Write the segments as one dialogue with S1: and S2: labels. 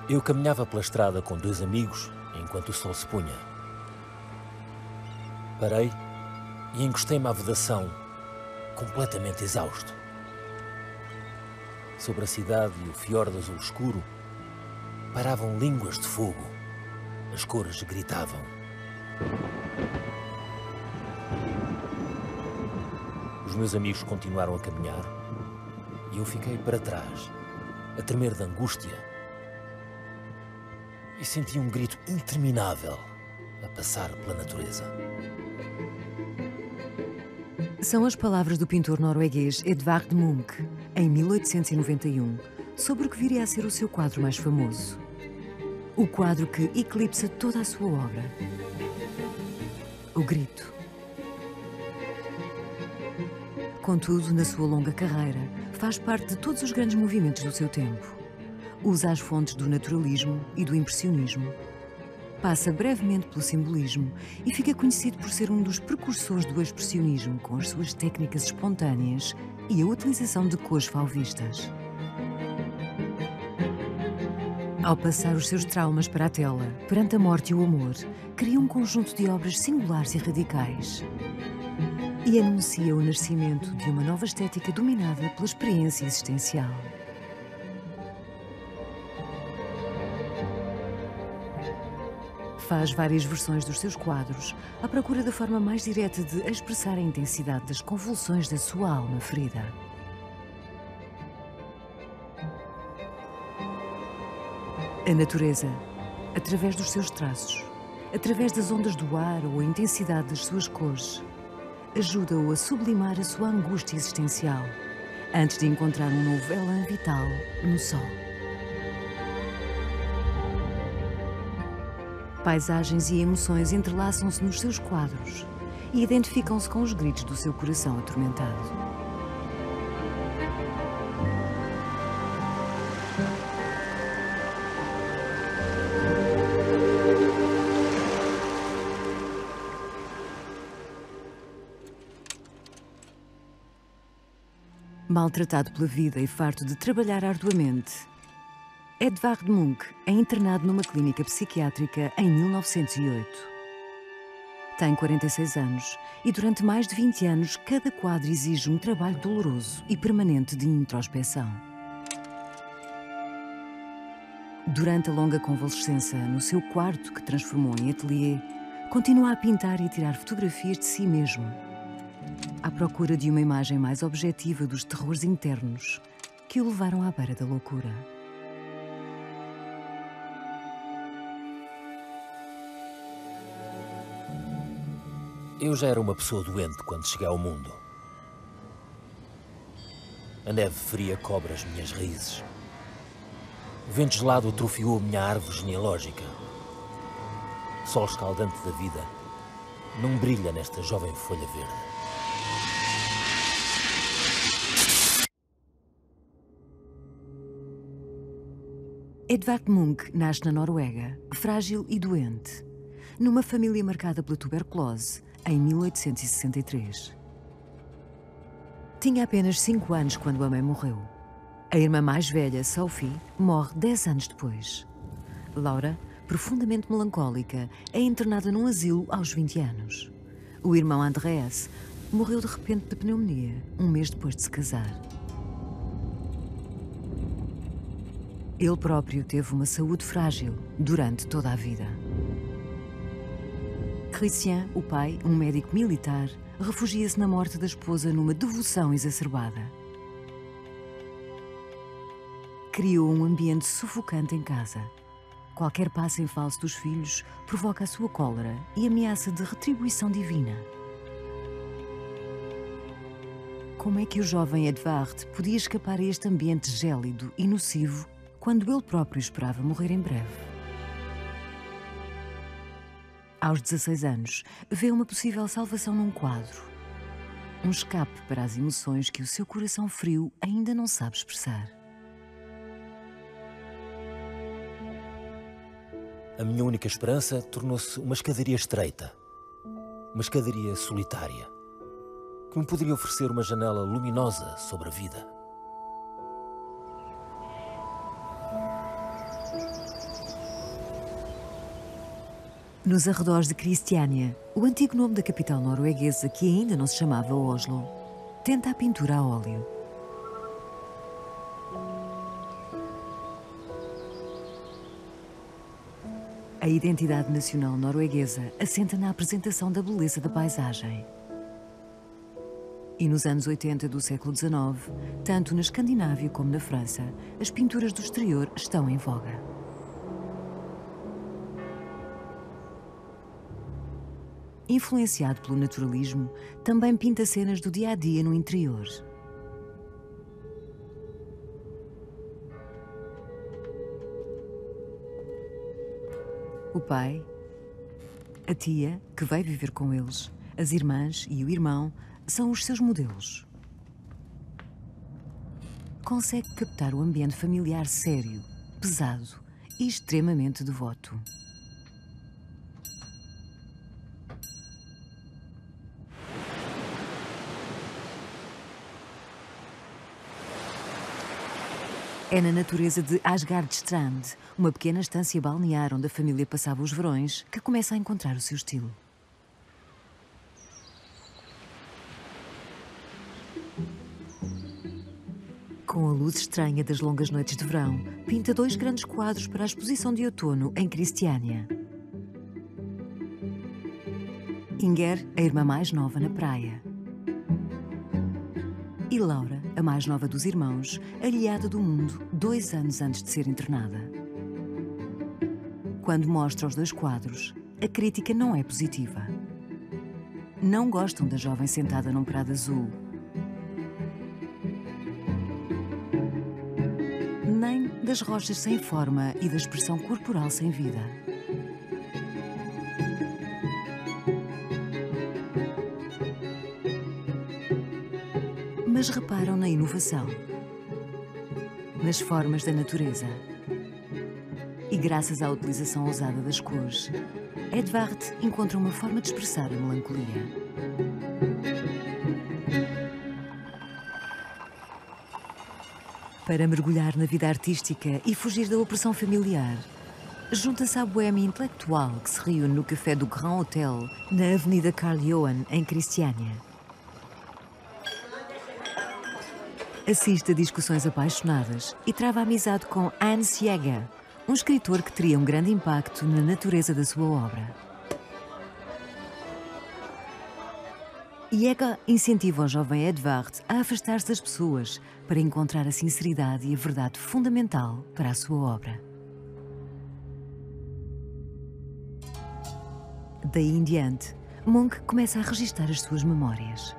S1: Eu caminhava pela estrada com 2 amigos enquanto o sol se punha. Parei e encostei-me à vedação, completamente exausto. Sobre a cidade e o fiordo azul escuro, paravam línguas de fogo. As cores gritavam. Os meus amigos continuaram a caminhar e eu fiquei para trás, a tremer de angústia. E senti um grito interminável a passar pela natureza.
S2: São as palavras do pintor norueguês Edvard Munch, em 1891, sobre o que viria a ser o seu quadro mais famoso. O quadro que eclipsa toda a sua obra. O Grito. Contudo, na sua longa carreira, faz parte de todos os grandes movimentos do seu tempo. Usa as fontes do naturalismo e do impressionismo. Passa brevemente pelo simbolismo e fica conhecido por ser um dos precursores do expressionismo com as suas técnicas espontâneas e a utilização de cores fauvistas. Ao passar os seus traumas para a tela, perante a morte e o amor, cria um conjunto de obras singulares e radicais. E anuncia o nascimento de uma nova estética dominada pela experiência existencial. Faz várias versões dos seus quadros à procura da forma mais direta de expressar a intensidade das convulsões da sua alma ferida. A natureza, através dos seus traços, através das ondas do ar ou a intensidade das suas cores, ajuda-o a sublimar a sua angústia existencial, antes de encontrar um novo elan vital no sol. Paisagens e emoções entrelaçam-se nos seus quadros e identificam-se com os gritos do seu coração atormentado. Maltratado pela vida e farto de trabalhar arduamente, Edvard Munch é internado numa clínica psiquiátrica em 1908. Tem 46 anos e durante mais de 20 anos cada quadro exige um trabalho doloroso e permanente de introspeção. Durante a longa convalescença no seu quarto, que transformou em ateliê, continua a pintar e a tirar fotografias de si mesmo, à procura de uma imagem mais objetiva dos terrores internos que o levaram à beira da loucura.
S1: Eu já era uma pessoa doente quando cheguei ao mundo. A neve fria cobre as minhas raízes. O vento gelado atrofiou a minha árvore genealógica. O sol escaldante da vida não brilha nesta jovem folha verde.
S2: Edvard Munch nasce na Noruega, frágil e doente, numa família marcada pela tuberculose, em 1863. Tinha apenas 5 anos quando a mãe morreu. A irmã mais velha, Sophie, morre 10 anos depois. Laura, profundamente melancólica, é internada num asilo aos 20 anos. O irmão Andreas morreu de repente de pneumonia, um mês depois de se casar. Ele próprio teve uma saúde frágil durante toda a vida. Christian, o pai, um médico militar, refugia-se na morte da esposa numa devoção exacerbada. Criou um ambiente sufocante em casa. Qualquer passo em falso dos filhos provoca a sua cólera e ameaça de retribuição divina. Como é que o jovem Edvard podia escapar a este ambiente gélido e nocivo quando ele próprio esperava morrer em breve? Aos 16 anos, vê uma possível salvação num quadro. Um escape para as emoções que o seu coração frio ainda não sabe expressar.
S1: A minha única esperança tornou-se uma escadaria estreita. Uma escadaria solitária, que me poderia oferecer uma janela luminosa sobre a vida.
S2: Nos arredores de Cristiania, o antigo nome da capital norueguesa, que ainda não se chamava Oslo, tenta a pintura a óleo. A identidade nacional norueguesa assenta na apresentação da beleza da paisagem. E nos anos 80 do século XIX, tanto na Escandinávia como na França, as pinturas do exterior estão em voga. Influenciado pelo naturalismo, também pinta cenas do dia-a-dia no interior. O pai, a tia, que vai viver com eles, as irmãs e o irmão são os seus modelos. Consegue captar o ambiente familiar sério, pesado e extremamente devoto. É na natureza de Asgardstrand, uma pequena estância balnear onde a família passava os verões, que começa a encontrar o seu estilo. Com a luz estranha das longas noites de verão, pinta 2 grandes quadros para a exposição de outono em Cristiania. Inger, a irmã mais nova, na praia. E Laura, a mais nova dos irmãos, aliada do mundo 2 anos antes de ser internada. Quando mostra os 2 quadros, a crítica não é positiva. Não gostam da jovem sentada num prado azul, nem das rochas sem forma e da expressão corporal sem vida. Mas reparam na inovação, nas formas da natureza. E graças à utilização ousada das cores, Edvard encontra uma forma de expressar a melancolia. Para mergulhar na vida artística e fugir da opressão familiar, junta-se à boêmia intelectual que se reúne no café do Grand Hotel, na Avenida Karl Johan, em Cristiania. Assiste a discussões apaixonadas e trava amizade com Hans Jäger, um escritor que teria um grande impacto na natureza da sua obra. Jäger incentiva o jovem Edvard a afastar-se das pessoas para encontrar a sinceridade e a verdade fundamental para a sua obra. Daí em diante, Munch começa a registar as suas memórias.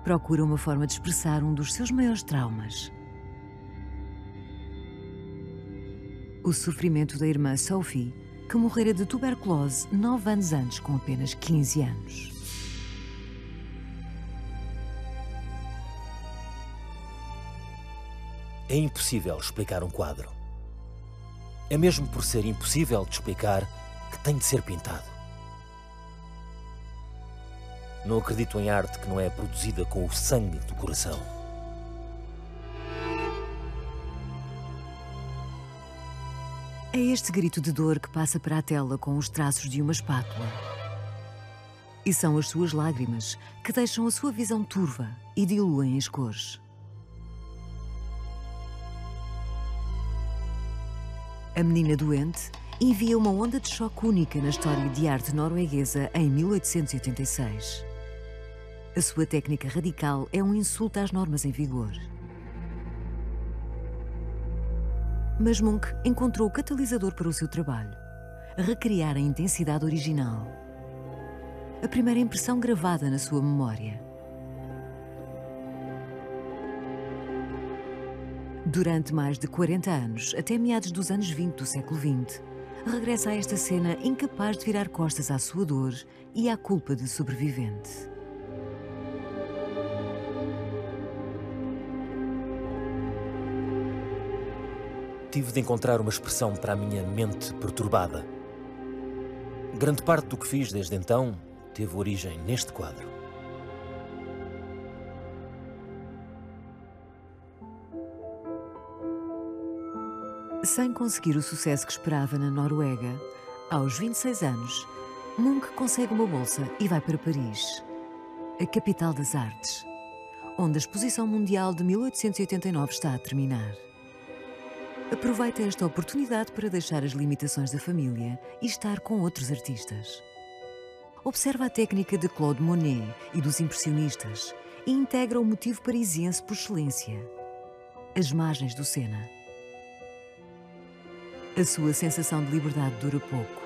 S2: Procura uma forma de expressar um dos seus maiores traumas. O sofrimento da irmã Sophie, que morrera de tuberculose 9 anos antes, com apenas 15 anos.
S1: É impossível explicar um quadro. É mesmo por ser impossível de explicar que tem de ser pintado. Não acredito em arte que não é produzida com o sangue do coração.
S2: É este grito de dor que passa para a tela com os traços de uma espátula. E são as suas lágrimas que deixam a sua visão turva e diluem as cores. A menina doente envia uma onda de choque única na história de arte norueguesa em 1886. A sua técnica radical é um insulto às normas em vigor. Mas Munch encontrou o catalisador para o seu trabalho: recriar a intensidade original. A primeira impressão gravada na sua memória. Durante mais de 40 anos, até meados dos anos 20 do século XX, regressa a esta cena incapaz de virar costas à sua dor e à culpa de sobrevivente.
S1: Tive de encontrar uma expressão para a minha mente perturbada. Grande parte do que fiz desde então teve origem neste quadro.
S2: Sem conseguir o sucesso que esperava na Noruega, aos 26 anos, Munch consegue uma bolsa e vai para Paris, a capital das artes, onde a Exposição Mundial de 1889 está a terminar. Aproveita esta oportunidade para deixar as limitações da família e estar com outros artistas. Observa a técnica de Claude Monet e dos impressionistas e integra o motivo parisiense por excelência, as margens do Sena. A sua sensação de liberdade dura pouco.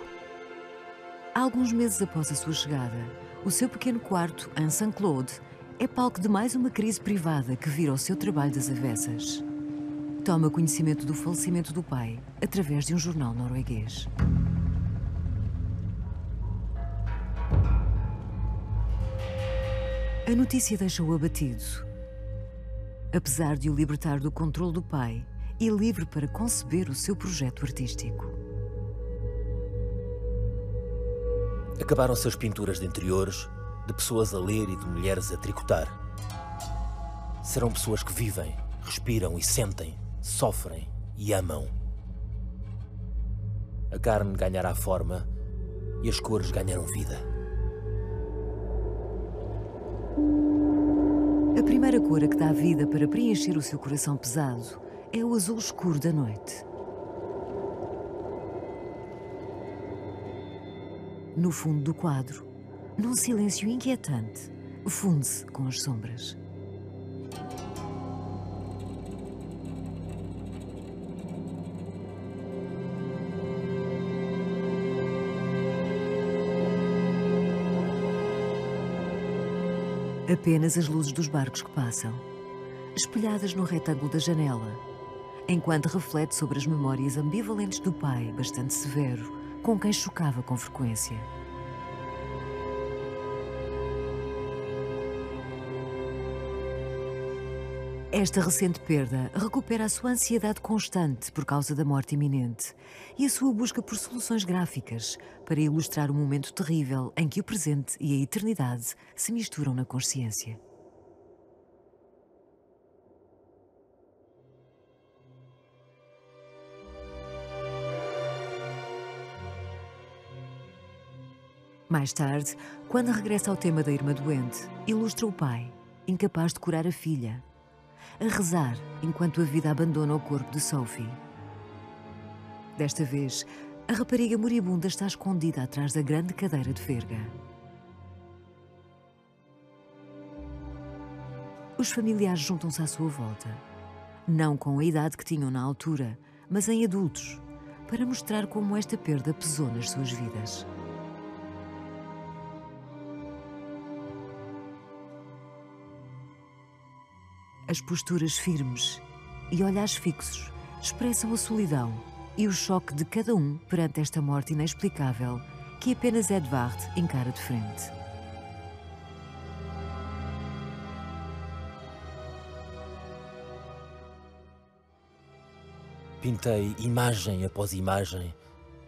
S2: Alguns meses após a sua chegada, o seu pequeno quarto, em Saint-Claude, é palco de mais uma crise privada que vira o seu trabalho das avessas. Toma conhecimento do falecimento do pai através de um jornal norueguês. A notícia deixa-o abatido. Apesar de o libertar do controle do pai e livre para conceber o seu projeto artístico.
S1: Acabaram-se as pinturas de interiores, de pessoas a ler e de mulheres a tricotar. Serão pessoas que vivem, respiram e sentem, sofrem e amam. A carne ganhará forma e as cores ganharão vida.
S2: A primeira cor a que dá vida para preencher o seu coração pesado é o azul escuro da noite. No fundo do quadro, num silêncio inquietante, funde-se com as sombras. Apenas as luzes dos barcos que passam, espelhadas no retângulo da janela, enquanto reflete sobre as memórias ambivalentes do pai, bastante severo, com quem chocava com frequência. Esta recente perda recupera a sua ansiedade constante por causa da morte iminente e a sua busca por soluções gráficas para ilustrar um momento terrível em que o presente e a eternidade se misturam na consciência. Mais tarde, quando regressa ao tema da irmã doente, ilustra o pai, incapaz de curar a filha, a rezar enquanto a vida abandona o corpo de Sophie. Desta vez, a rapariga moribunda está escondida atrás da grande cadeira de verga. Os familiares juntam-se à sua volta, não com a idade que tinham na altura, mas em adultos, para mostrar como esta perda pesou nas suas vidas. As posturas firmes e olhares fixos expressam a solidão e o choque de cada um perante esta morte inexplicável que apenas Edvard encara de frente.
S1: Pintei imagem após imagem,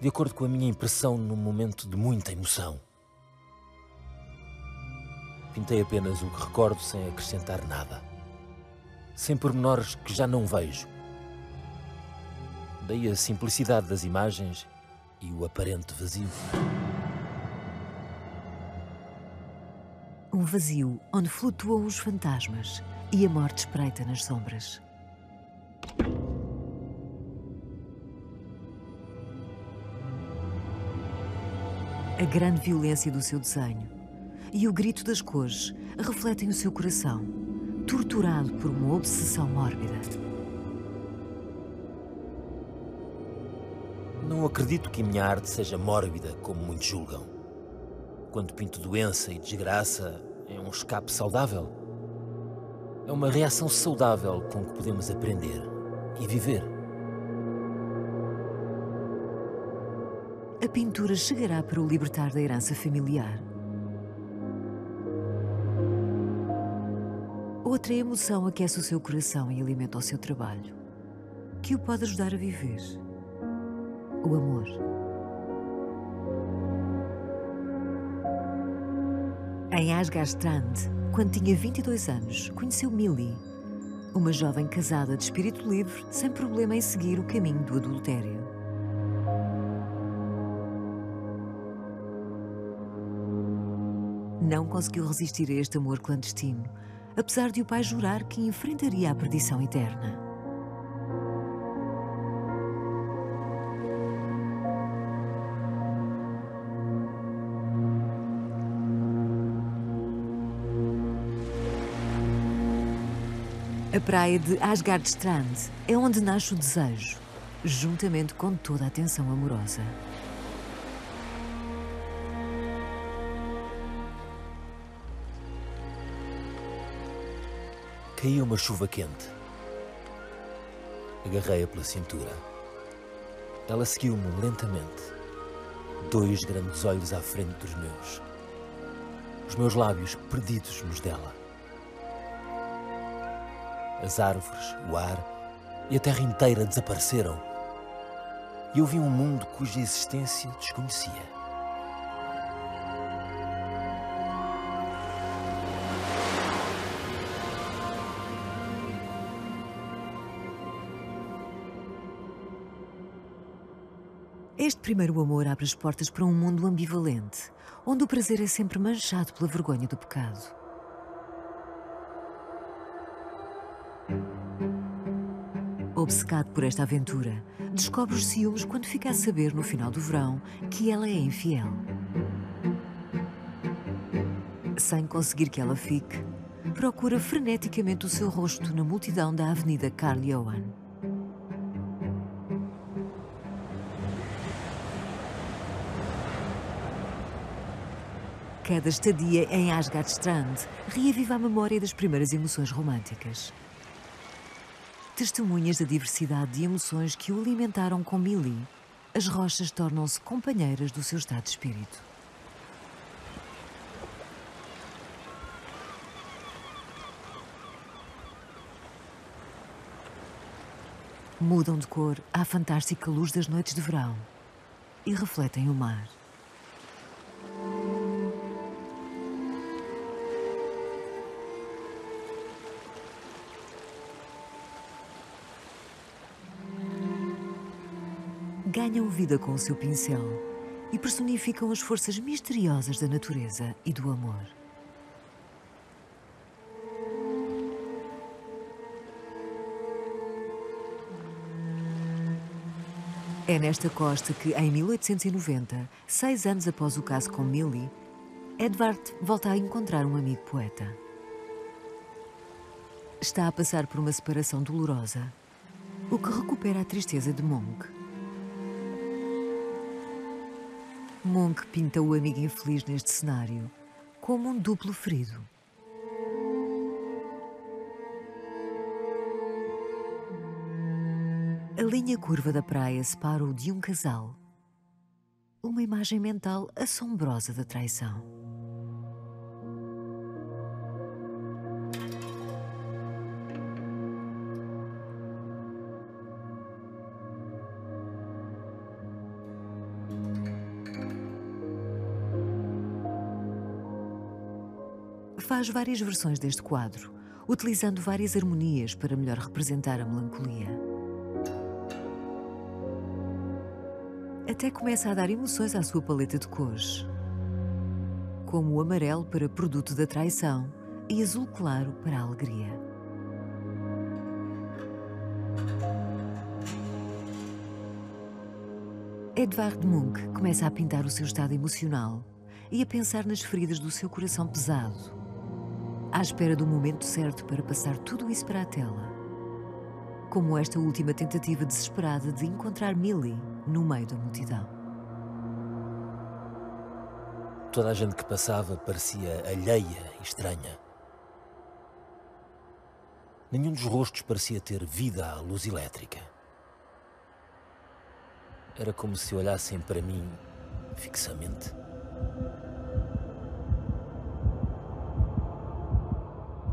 S1: de acordo com a minha impressão num momento de muita emoção. Pintei apenas o que recordo sem acrescentar nada. Sem pormenores que já não vejo. Daí a simplicidade das imagens e o aparente vazio.
S2: Um vazio onde flutuam os fantasmas e a morte espreita nas sombras. A grande violência do seu desenho e o grito das cores refletem o seu coração, torturado por uma obsessão mórbida.
S1: Não acredito que a minha arte seja mórbida, como muitos julgam. Quando pinto doença e desgraça, é um escape saudável. É uma reação saudável com que podemos aprender e viver.
S2: A pintura chegará para o libertar da herança familiar. Outra emoção aquece o seu coração e alimenta o seu trabalho, que o pode ajudar a viver. O amor. Em Asgardstrand, quando tinha 22 anos, conheceu Millie, uma jovem casada de espírito livre, sem problema em seguir o caminho do adultério. Não conseguiu resistir a este amor clandestino, apesar de o pai jurar que enfrentaria a perdição eterna. A praia de Asgardstrand é onde nasce o desejo, juntamente com toda a atenção amorosa.
S1: Caiu uma chuva quente. Agarrei-a pela cintura. Ela seguiu-me lentamente, 2 grandes olhos à frente dos meus. Os meus lábios perdidos nos dela. As árvores, o ar e a terra inteira desapareceram. E eu vi um mundo cuja existência desconhecia.
S2: Este primeiro amor abre as portas para um mundo ambivalente, onde o prazer é sempre manchado pela vergonha do pecado. Obcecado por esta aventura, descobre os ciúmes quando fica a saber, no final do verão, que ela é infiel. Sem conseguir que ela fique, procura freneticamente o seu rosto na multidão da Avenida Karl Johan. Cada estadia em Asgardstrand reaviva a memória das primeiras emoções românticas. Testemunhas da diversidade de emoções que o alimentaram com Millie, as rochas tornam-se companheiras do seu estado de espírito. Mudam de cor à fantástica luz das noites de verão e refletem o mar. Ganham vida com o seu pincel e personificam as forças misteriosas da natureza e do amor. É nesta costa que, em 1890, 6 anos após o caso com Millie, Edvard volta a encontrar um amigo poeta. Está a passar por uma separação dolorosa, o que recupera a tristeza de Munch. Munch pinta o amigo infeliz neste cenário como um duplo ferido. A linha curva da praia separa-o de um casal. Uma imagem mental assombrosa da traição. Faz várias versões deste quadro, utilizando várias harmonias para melhor representar a melancolia. Até começa a dar emoções à sua paleta de cores, como o amarelo para produto da traição e azul claro para a alegria. Edvard Munch começa a pintar o seu estado emocional e a pensar nas feridas do seu coração pesado, à espera do momento certo para passar tudo isso para a tela, como esta última tentativa desesperada de encontrar Millie no meio da multidão.
S1: Toda a gente que passava parecia alheia e estranha. Nenhum dos rostos parecia ter vida à luz elétrica. Era como se olhassem para mim fixamente.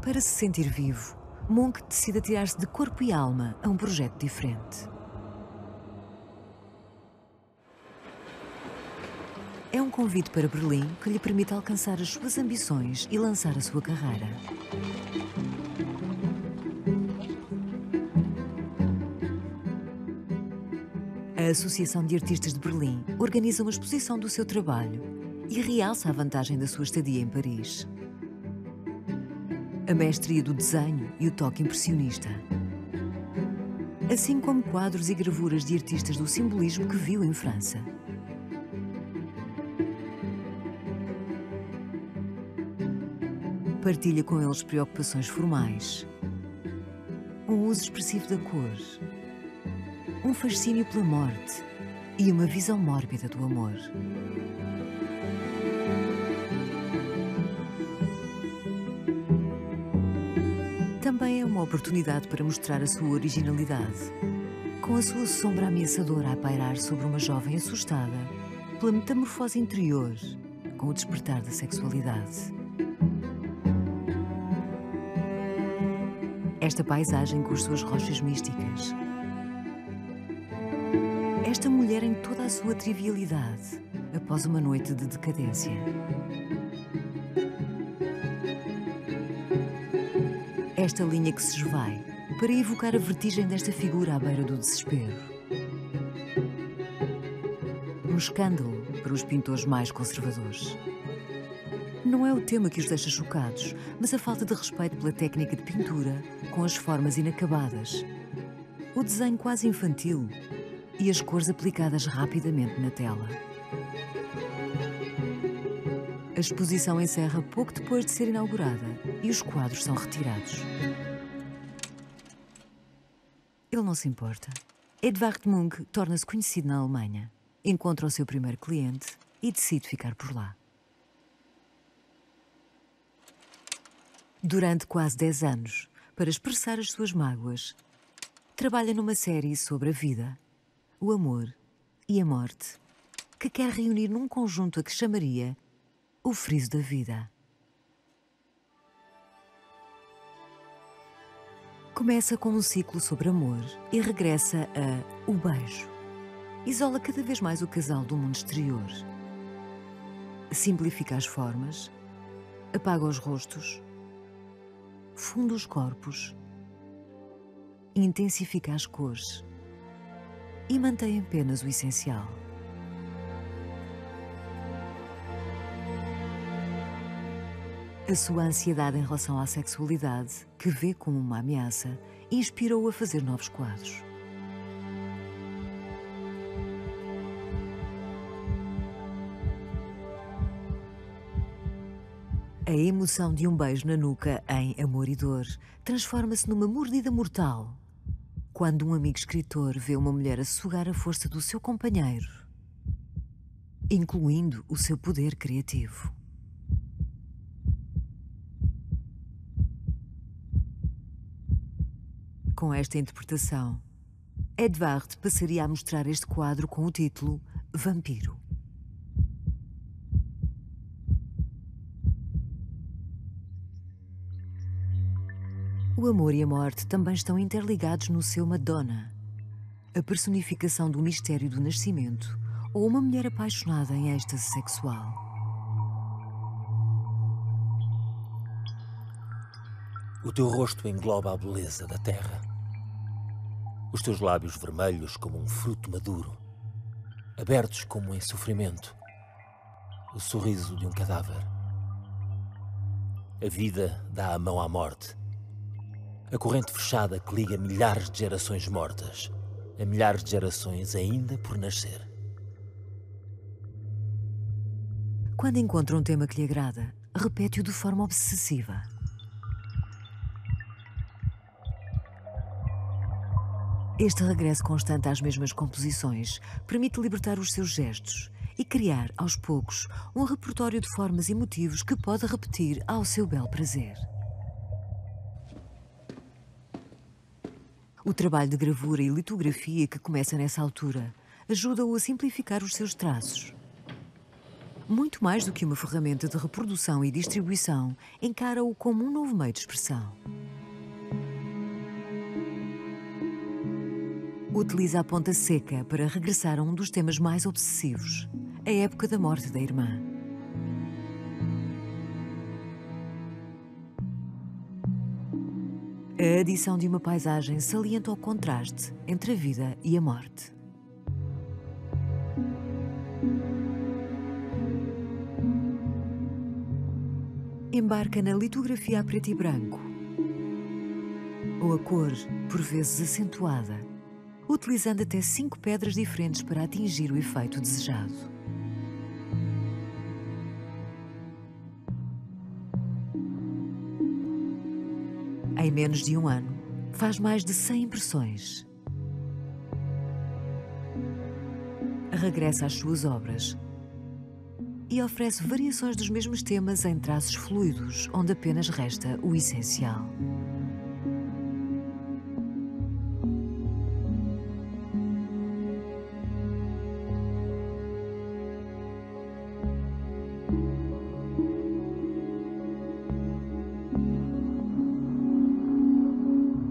S2: Para se sentir vivo, Munch decide atirar-se de corpo e alma a um projeto diferente. É um convite para Berlim que lhe permite alcançar as suas ambições e lançar a sua carreira. A Associação de Artistas de Berlim organiza uma exposição do seu trabalho e realça a vantagem da sua estadia em Paris. A mestria do desenho e o toque impressionista, assim como quadros e gravuras de artistas do simbolismo que viu em França. Partilha com eles preocupações formais, um uso expressivo da cor, um fascínio pela morte e uma visão mórbida do amor. Também é uma oportunidade para mostrar a sua originalidade, com a sua sombra ameaçadora a pairar sobre uma jovem assustada pela metamorfose interior, com o despertar da sexualidade. Esta paisagem com as suas rochas místicas. Esta mulher em toda a sua trivialidade, após uma noite de decadência. Esta linha que se esvai para evocar a vertigem desta figura à beira do desespero. Um escândalo para os pintores mais conservadores. Não é o tema que os deixa chocados, mas a falta de respeito pela técnica de pintura, com as formas inacabadas, o desenho quase infantil e as cores aplicadas rapidamente na tela. A exposição encerra pouco depois de ser inaugurada e os quadros são retirados. Ele não se importa. Edvard Munch torna-se conhecido na Alemanha, encontra o seu primeiro cliente e decide ficar por lá. Durante quase 10 anos, para expressar as suas mágoas, trabalha numa série sobre a vida, o amor e a morte, que quer reunir num conjunto a que chamaria o friso da vida. Começa com um ciclo sobre amor e regressa a O Beijo. Isola cada vez mais o casal do mundo exterior. Simplifica as formas, apaga os rostos, funda os corpos, intensifica as cores e mantém apenas o essencial. A sua ansiedade em relação à sexualidade, que vê como uma ameaça, inspirou-o a fazer novos quadros. A emoção de um beijo na nuca em Amor e Dor transforma-se numa mordida mortal quando um amigo escritor vê uma mulher a sugar a força do seu companheiro, incluindo o seu poder criativo. Com esta interpretação, Edvard passaria a mostrar este quadro com o título Vampiro. O amor e a morte também estão interligados no seu Madonna, a personificação do mistério do nascimento ou uma mulher apaixonada em êxtase sexual.
S1: O teu rosto engloba a beleza da terra. Os teus lábios vermelhos como um fruto maduro, abertos como em sofrimento, o sorriso de um cadáver. A vida dá a mão à morte. A corrente fechada que liga milhares de gerações mortas a milhares de gerações ainda por nascer.
S2: Quando encontra um tema que lhe agrada, repete-o de forma obsessiva. Este regresso constante às mesmas composições permite libertar os seus gestos e criar, aos poucos, um repertório de formas e motivos que pode repetir ao seu bel prazer. O trabalho de gravura e litografia que começa nessa altura ajuda-o a simplificar os seus traços. Muito mais do que uma ferramenta de reprodução e distribuição, encara-o como um novo meio de expressão. Utiliza a ponta seca para regressar a um dos temas mais obsessivos, a época da morte da irmã. A adição de uma paisagem salienta o contraste entre a vida e a morte. embarca na litografia a preto e branco, ou a cor, por vezes acentuada, utilizando até 5 pedras diferentes para atingir o efeito desejado. Em menos de um ano, faz mais de 100 impressões. Regressa às suas obras e oferece variações dos mesmos temas em traços fluidos, onde apenas resta o essencial.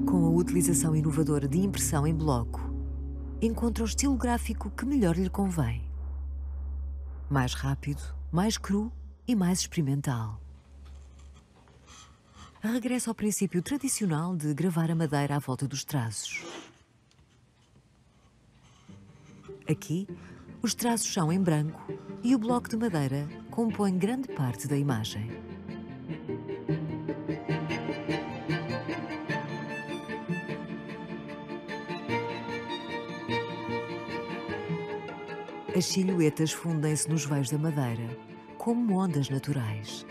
S2: Com a utilização inovadora de impressão em bloco, encontra o estilo gráfico que melhor lhe convém. Mais rápido, mais cru e mais experimental. Regressa ao princípio tradicional de gravar a madeira à volta dos traços. Aqui, os traços são em branco e o bloco de madeira compõe grande parte da imagem. As silhuetas fundem-se nos veios da madeira, como ondas naturais.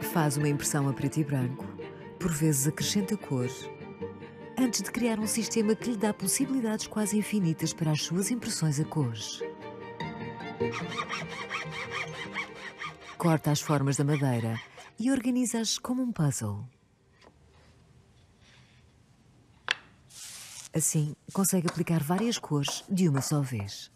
S2: Faz uma impressão a preto e branco, por vezes acrescenta cor, antes de criar um sistema que lhe dá possibilidades quase infinitas para as suas impressões a cores. Corta as formas da madeira e organiza-as como um puzzle. Assim, consegue aplicar várias cores de uma só vez.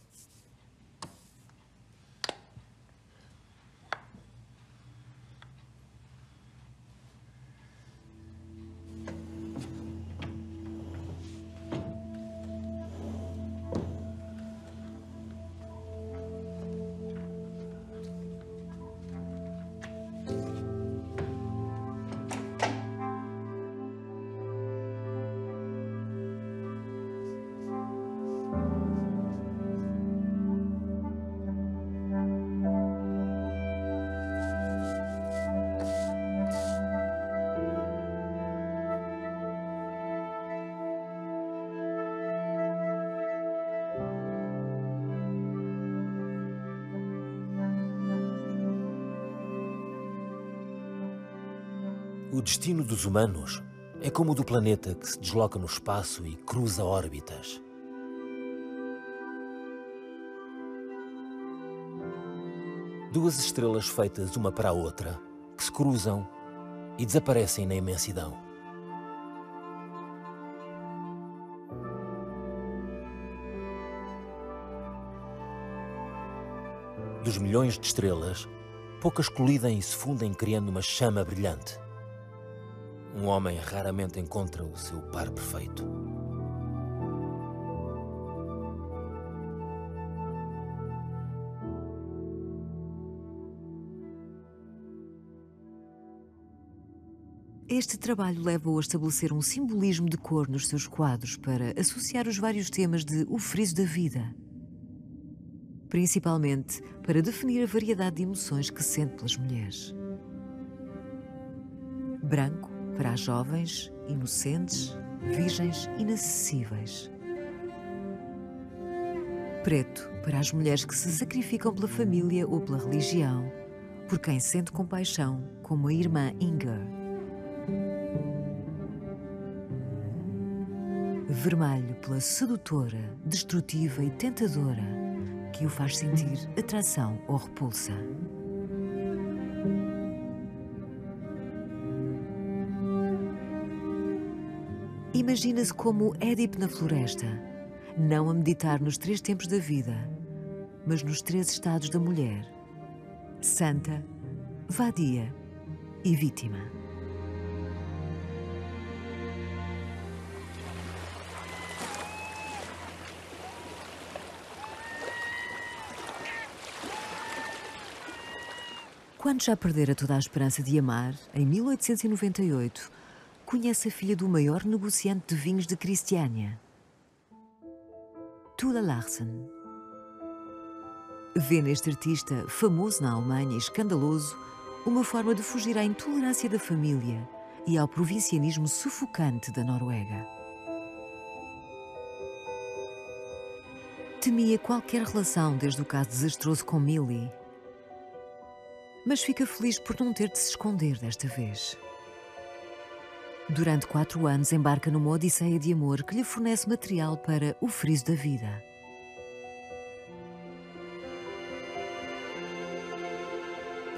S1: O destino dos humanos é como o do planeta que se desloca no espaço e cruza órbitas. Duas estrelas feitas uma para a outra, que se cruzam e desaparecem na imensidão. Dos milhões de estrelas, poucas colidem e se fundem criando uma chama brilhante. Um homem raramente encontra o seu par perfeito.
S2: Este trabalho leva-o a estabelecer um simbolismo de cor nos seus quadros para associar os vários temas de O Friso da Vida, principalmente para definir a variedade de emoções que sente pelas mulheres. Branco para as jovens, inocentes, virgens, inacessíveis. Preto para as mulheres que se sacrificam pela família ou pela religião, por quem sente compaixão, como a irmã Inger. Vermelho pela sedutora, destrutiva e tentadora, que o faz sentir atração ou repulsa. Imagina-se como Édipo na floresta, não a meditar nos 3 tempos da vida, mas nos 3 estados da mulher: santa, vadia e vítima. Quando já perdera toda a esperança de amar, em 1898, conhece a filha do maior negociante de vinhos de Cristiânia, Tuula Larsen, Vê neste artista, famoso na Alemanha e escandaloso, uma forma de fugir à intolerância da família e ao provincianismo sufocante da Noruega. Temia qualquer relação desde o caso desastroso com Millie, mas fica feliz por não ter de se esconder desta vez. Durante 4 anos embarca numa odisseia de amor que lhe fornece material para O Friso da Vida.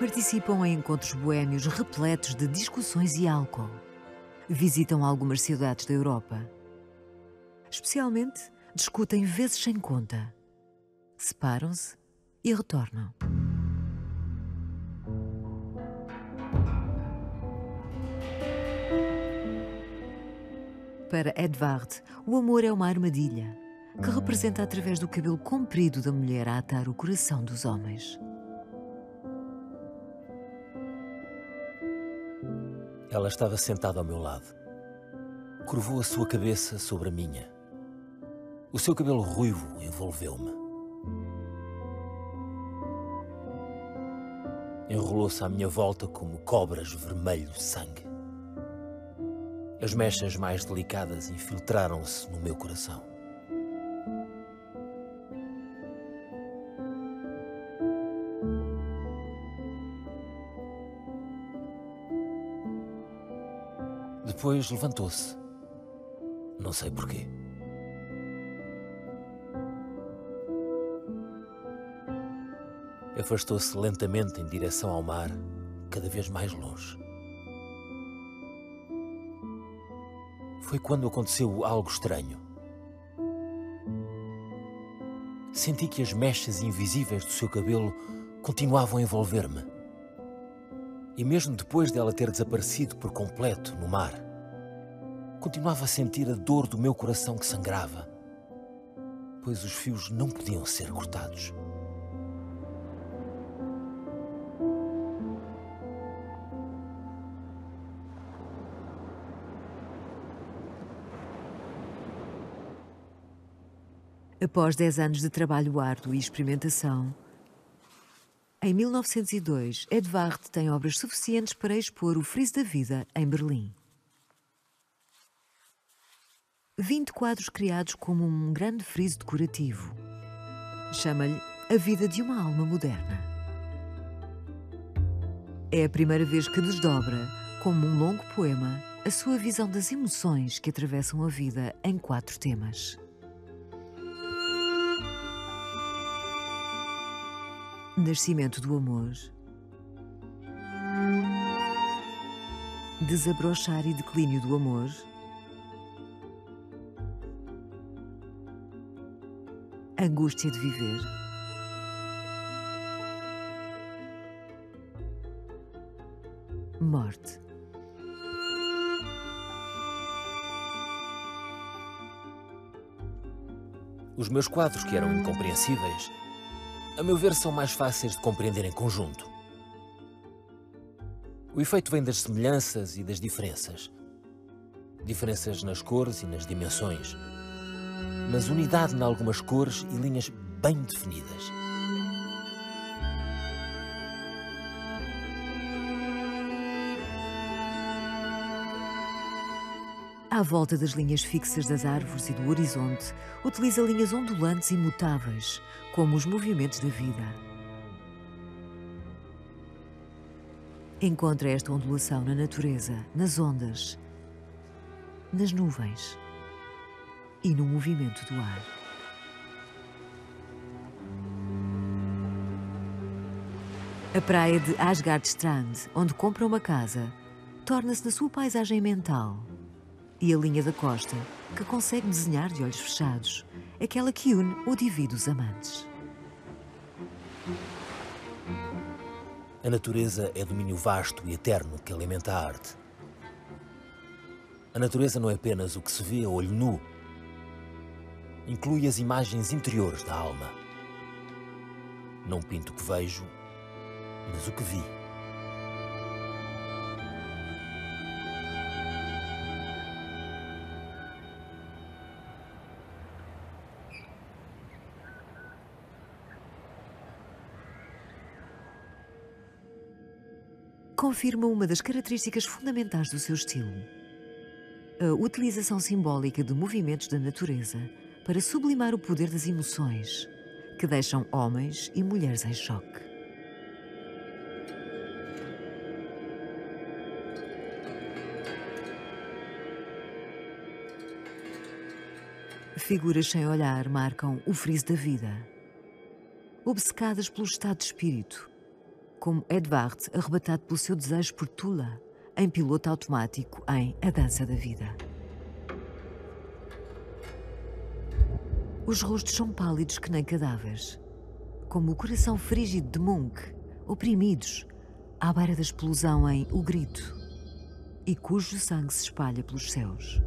S2: Participam em encontros boémios repletos de discussões e álcool. Visitam algumas cidades da Europa. Especialmente, discutem vezes sem conta. Separam-se e retornam. Para Edvard, o amor é uma armadilha que representa através do cabelo comprido da mulher a atar o coração dos homens.
S1: Ela estava sentada ao meu lado. Curvou a sua cabeça sobre a minha. O seu cabelo ruivo envolveu-me. Enrolou-se à minha volta como cobras vermelho sangue. As mechas mais delicadas infiltraram-se no meu coração. Depois levantou-se. Não sei porquê. Afastou-se lentamente em direção ao mar, cada vez mais longe. Foi quando aconteceu algo estranho. Senti que as mechas invisíveis do seu cabelo continuavam a envolver-me. E mesmo depois dela ter desaparecido por completo no mar, continuava a sentir a dor do meu coração que sangrava, pois os fios não podiam ser cortados.
S2: Após 10 anos de trabalho árduo e experimentação, em 1902, Edvard tem obras suficientes para expor O Friso da Vida em Berlim. 20 quadros criados como um grande friso decorativo. Chama-lhe A Vida de uma Alma Moderna. É a primeira vez que desdobra, como um longo poema, a sua visão das emoções que atravessam a vida em 4 temas. Nascimento do amor, desabrochar e declínio do amor, angústia de viver, morte.
S1: Os meus quadros, que eram incompreensíveis, a meu ver, são mais fáceis de compreender em conjunto. O efeito vem das semelhanças e das diferenças. Diferenças nas cores e nas dimensões, mas unidade em algumas cores e linhas bem definidas.
S2: À volta das linhas fixas das árvores e do horizonte, utiliza linhas ondulantes e mutáveis, como os movimentos da vida. Encontra esta ondulação na natureza, nas ondas, nas nuvens e no movimento do ar. A praia de Asgardstrand, onde compra uma casa, torna-se na sua paisagem mental. E a linha da costa, que consegue desenhar de olhos fechados, aquela que une ou divide os amantes.
S1: A natureza é domínio vasto e eterno que alimenta a arte. A natureza não é apenas o que se vê a olho nu. Inclui as imagens interiores da alma. Não pinto o que vejo, mas o que vi.
S2: confirma uma das características fundamentais do seu estilo: a utilização simbólica de movimentos da natureza para sublimar o poder das emoções, que deixam homens e mulheres em choque. Figuras sem olhar marcam o friso da vida, obcecadas pelo estado de espírito, como Edvard, arrebatado pelo seu desejo por Tula, em piloto automático em A Dança da Vida. Os rostos são pálidos que nem cadáveres, como o coração frígido de Munch, oprimidos, à beira da explosão em O Grito, e cujo sangue se espalha pelos céus.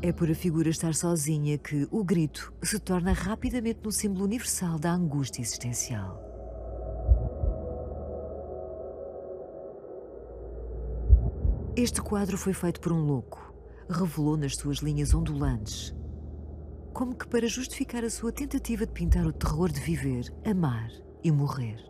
S2: É por a figura estar sozinha que o grito se torna rapidamente no símbolo universal da angústia existencial. Este quadro foi feito por um louco, revelou nas suas linhas ondulantes, como que para justificar a sua tentativa de pintar o terror de viver, amar e morrer.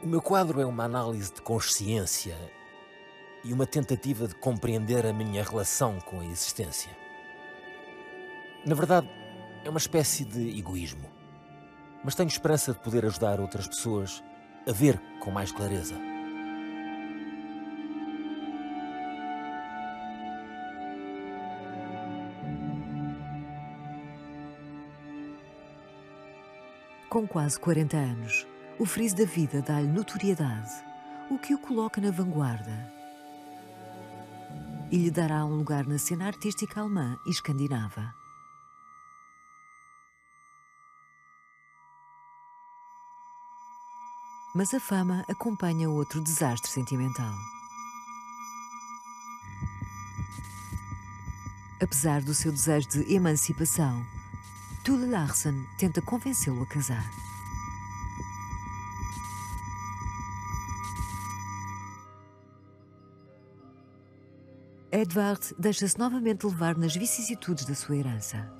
S1: O meu quadro é uma análise de consciência e uma tentativa de compreender a minha relação com a existência. Na verdade, é uma espécie de egoísmo, mas tenho esperança de poder ajudar outras pessoas a ver com mais clareza.
S2: Com quase 40 anos, o friso da vida dá-lhe notoriedade, o que o coloca na vanguarda e lhe dará um lugar na cena artística alemã e escandinava. Mas a fama acompanha outro desastre sentimental. Apesar do seu desejo de emancipação, Tula Larsen tenta convencê-lo a casar. Edvard deixa-se novamente levar nas vicissitudes da sua herança.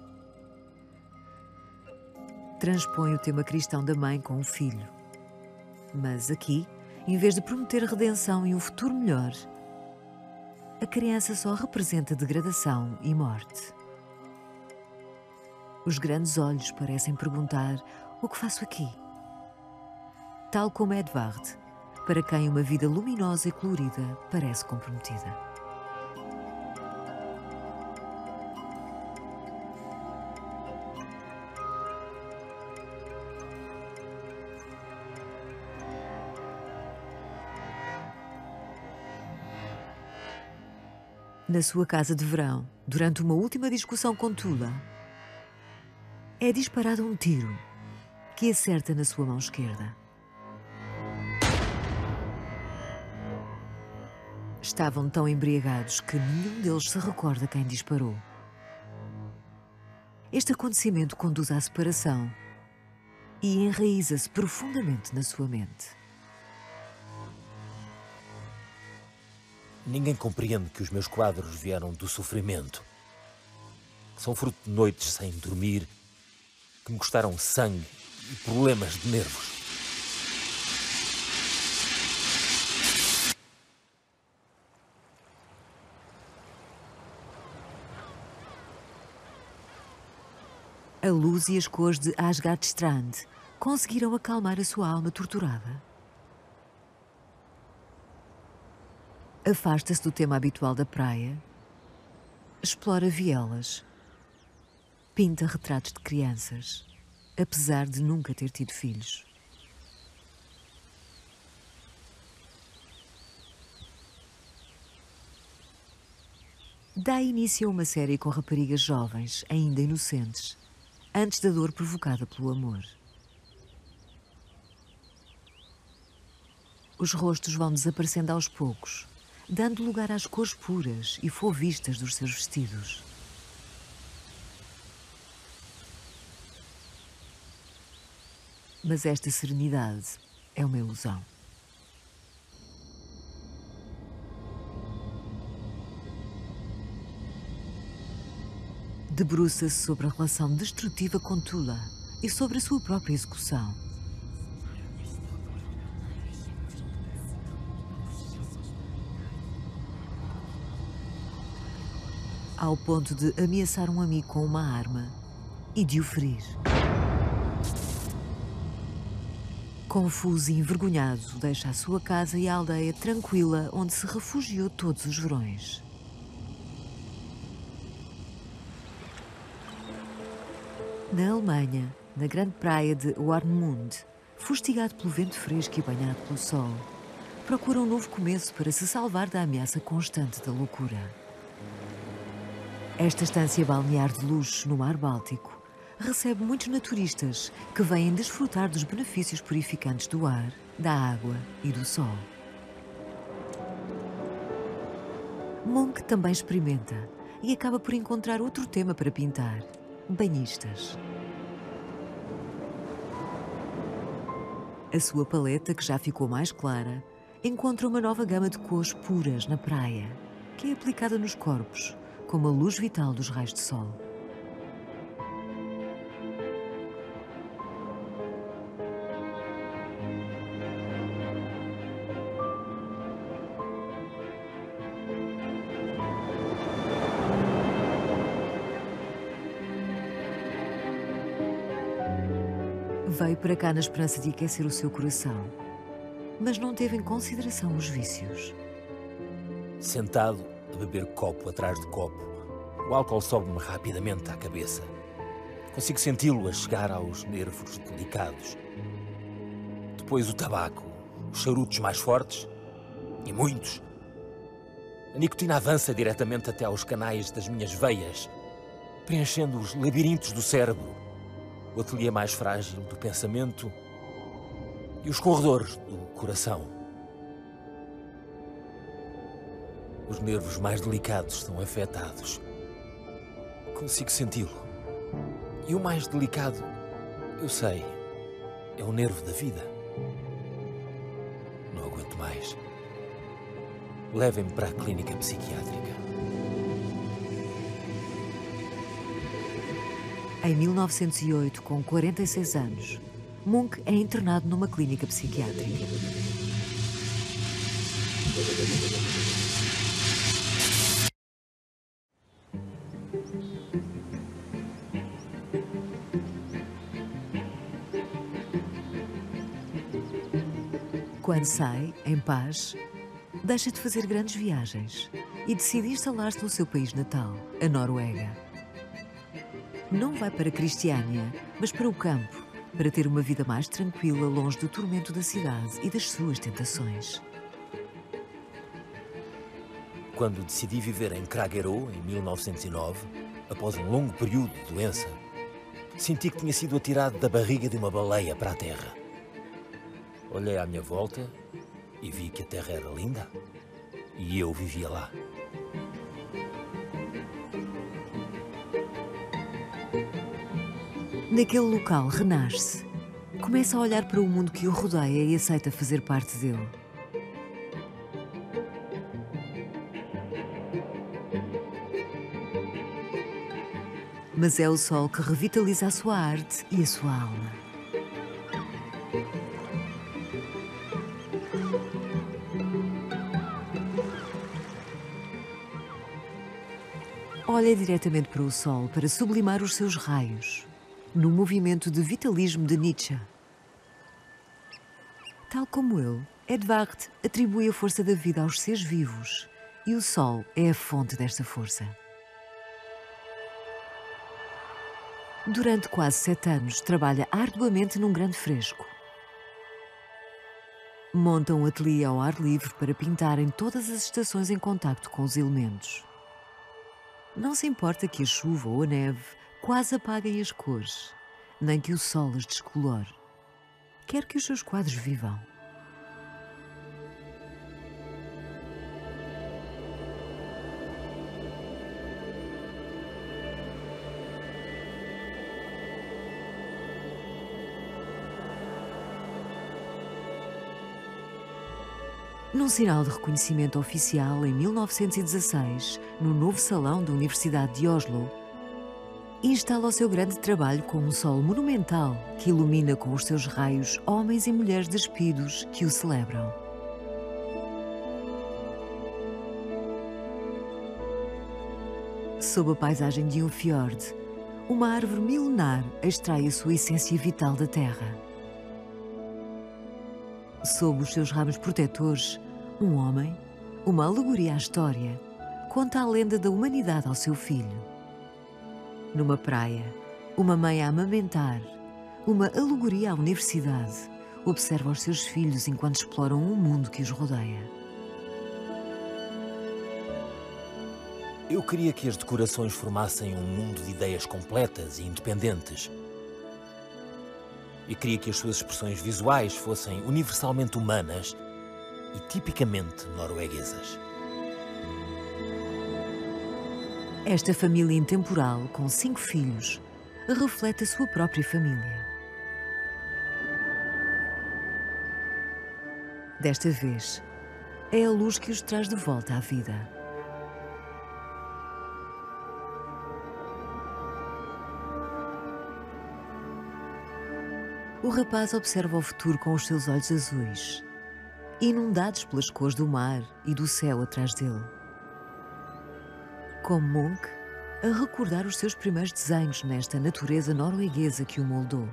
S2: Transpõe o tema cristão da mãe com o filho. Mas aqui, em vez de prometer redenção e um futuro melhor, a criança só representa degradação e morte. Os grandes olhos parecem perguntar: o que faço aqui? Tal como Edvard, para quem uma vida luminosa e colorida parece comprometida. Na sua casa de verão, durante uma última discussão com Tula, é disparado um tiro que acerta na sua mão esquerda. Estavam tão embriagados que nenhum deles se recorda quem disparou. Este acontecimento conduz à separação e enraiza-se profundamente na sua mente.
S1: Ninguém compreende que os meus quadros vieram do sofrimento, que são fruto de noites sem dormir, que me custaram sangue e problemas de nervos.
S2: A luz e as cores de Asgard Strand conseguiram acalmar a sua alma torturada. Afasta-se do tema habitual da praia, explora vielas, pinta retratos de crianças, apesar de nunca ter tido filhos. Dá início a uma série com raparigas jovens, ainda inocentes, antes da dor provocada pelo amor. Os rostos vão desaparecendo aos poucos, dando lugar às cores puras e fovistas dos seus vestidos. Mas esta serenidade é uma ilusão. Debruça-se sobre a relação destrutiva com Tula e sobre a sua própria execução. Ao ponto de ameaçar um amigo com uma arma e de o ferir. Confuso e envergonhado, deixa a sua casa e a aldeia tranquila onde se refugiou todos os verões. Na Alemanha, na grande praia de Warnemünde, fustigado pelo vento fresco e banhado pelo sol, procura um novo começo para se salvar da ameaça constante da loucura. Esta estância balnear de luxo no Mar Báltico recebe muitos naturistas que vêm desfrutar dos benefícios purificantes do ar, da água e do sol. Munch também experimenta e acaba por encontrar outro tema para pintar: banhistas. A sua paleta, que já ficou mais clara, encontra uma nova gama de cores puras na praia, que é aplicada nos corpos, como a luz vital dos raios de sol. Veio para cá na esperança de aquecer o seu coração, mas não teve em consideração os vícios.
S1: Sentado a beber copo atrás de copo, o álcool sobe-me rapidamente à cabeça. Consigo senti-lo a chegar aos nervos delicados. Depois o tabaco, os charutos mais fortes, e muitos. A nicotina avança diretamente até aos canais das minhas veias, preenchendo os labirintos do cérebro, o ateliê mais frágil do pensamento e os corredores do coração. Os nervos mais delicados são afetados. Consigo senti-lo. E o mais delicado, eu sei, é o nervo da vida. Não aguento mais. Levem-me para a clínica psiquiátrica.
S2: Em 1908, com 46 anos, Munch é internado numa clínica psiquiátrica. Quando sai, em paz, deixa de fazer grandes viagens e decide instalar-se no seu país natal, a Noruega. Não vai para Cristiânia, mas para o campo, para ter uma vida mais tranquila, longe do tormento da cidade e das suas tentações.
S1: Quando decidi viver em Kragerø, em 1909, após um longo período de doença, senti que tinha sido atirado da barriga de uma baleia para a terra. Olhei à minha volta e vi que a terra era linda e eu vivia lá.
S2: Naquele local renasce, começa a olhar para o mundo que o rodeia e aceita fazer parte dele. Mas é o sol que revitaliza a sua arte e a sua alma. Olha diretamente para o sol para sublimar os seus raios, no movimento de vitalismo de Nietzsche. Tal como ele, Edvard atribui a força da vida aos seres vivos e o sol é a fonte desta força. Durante quase 7 anos, trabalha arduamente num grande fresco. Monta um ateliê ao ar livre para pintar em todas as estações em contacto com os elementos. Não se importa que a chuva ou a neve quase apaguem as cores, nem que o sol as descolore. Quer que os seus quadros vivam. Num sinal de reconhecimento oficial, em 1916, no novo salão da Universidade de Oslo, instala o seu grande trabalho com um sol monumental que ilumina com os seus raios homens e mulheres despidos que o celebram. Sob a paisagem de um fiord, uma árvore milenar extrai a sua essência vital da terra. Sob os seus ramos protetores, um homem, uma alegoria à história, conta a lenda da humanidade ao seu filho. Numa praia, uma mãe a amamentar, uma alegoria à universidade, observa os seus filhos enquanto exploram o mundo que os rodeia.
S1: Eu queria que as decorações formassem um mundo de ideias completas e independentes. E queria que as suas expressões visuais fossem universalmente humanas e tipicamente norueguesas.
S2: Esta família intemporal, com 5 filhos, reflete a sua própria família. Desta vez, é a luz que os traz de volta à vida. O rapaz observa o futuro com os seus olhos azuis, inundados pelas cores do mar e do céu atrás dele. Como Munch, a recordar os seus primeiros desenhos nesta natureza norueguesa que o moldou.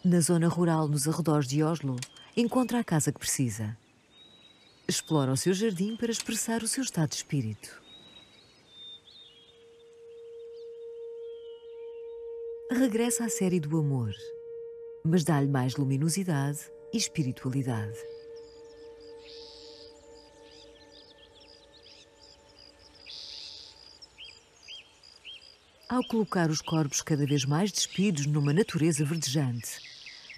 S2: Na zona rural nos arredores de Oslo, encontra a casa que precisa. Explora o seu jardim para expressar o seu estado de espírito. Regressa à série do amor, mas dá-lhe mais luminosidade e espiritualidade. Ao colocar os corpos cada vez mais despidos numa natureza verdejante,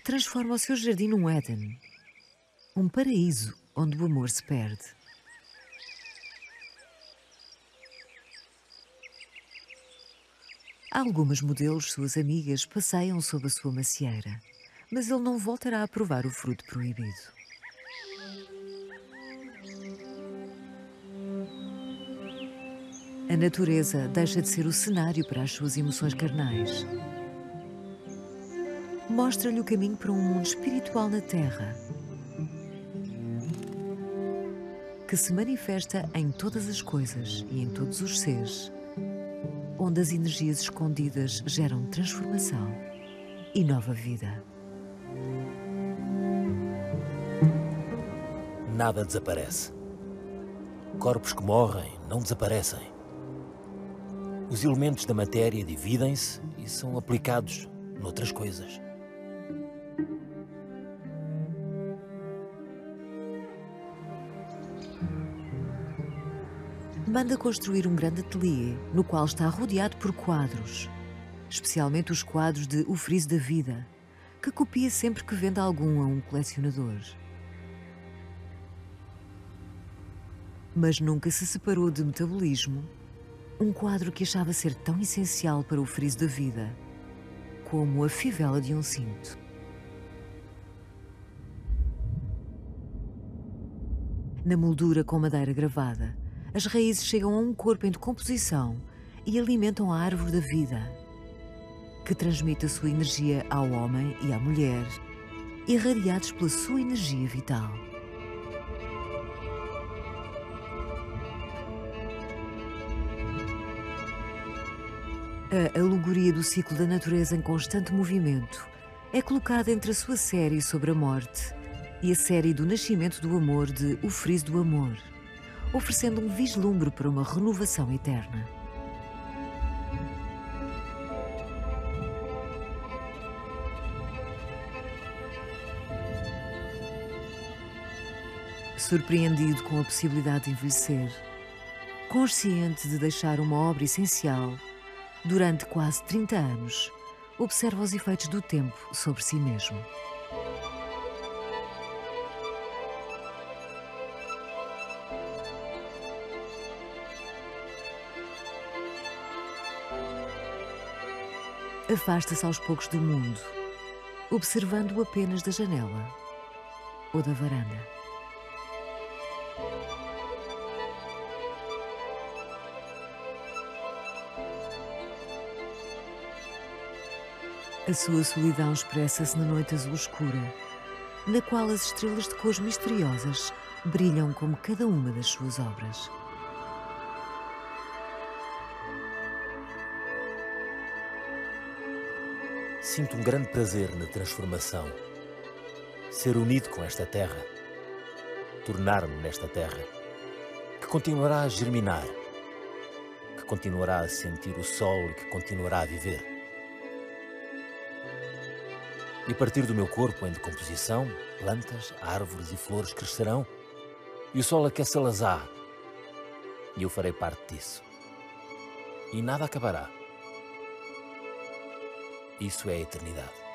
S2: transforma o seu jardim num Éden, um paraíso onde o amor se perde. Algumas modelos, suas amigas, passeiam sob a sua macieira, mas ele não voltará a provar o fruto proibido. A natureza deixa de ser o cenário para as suas emoções carnais. Mostra-lhe o caminho para um mundo espiritual na Terra, que se manifesta em todas as coisas e em todos os seres, onde as energias escondidas geram transformação e nova vida.
S1: Nada desaparece. Corpos que morrem não desaparecem. Os elementos da matéria dividem-se e são aplicados noutras coisas.
S2: Manda construir um grande ateliê, no qual está rodeado por quadros, especialmente os quadros de O Friso da Vida, que copia sempre que vende algum a um colecionador. Mas nunca se separou de Metabolismo, um quadro que achava ser tão essencial para o friso da vida, como a fivela de um cinto. Na moldura com madeira gravada, as raízes chegam a um corpo em decomposição e alimentam a árvore da vida, que transmite a sua energia ao homem e à mulher, irradiados pela sua energia vital. A alegoria do ciclo da natureza em constante movimento é colocada entre a sua série sobre a morte e a série do nascimento do amor de O Friso do Amor, oferecendo um vislumbre para uma renovação eterna. Surpreendido com a possibilidade de envelhecer, consciente de deixar uma obra essencial, durante quase 30 anos, observa os efeitos do tempo sobre si mesmo. afasta-se aos poucos do mundo, observando-o apenas da janela ou da varanda. A sua solidão expressa-se na noite azul escura, na qual as estrelas de cores misteriosas brilham como cada uma das suas obras.
S1: Sinto um grande prazer na transformação. Ser unido com esta terra. Tornar-me nesta terra. Que continuará a germinar. Que continuará a sentir o sol e que continuará a viver. E a partir do meu corpo em decomposição, plantas, árvores e flores crescerão e o sol aquecê-las-á. E eu farei parte disso. E nada acabará. Isso é a eternidade.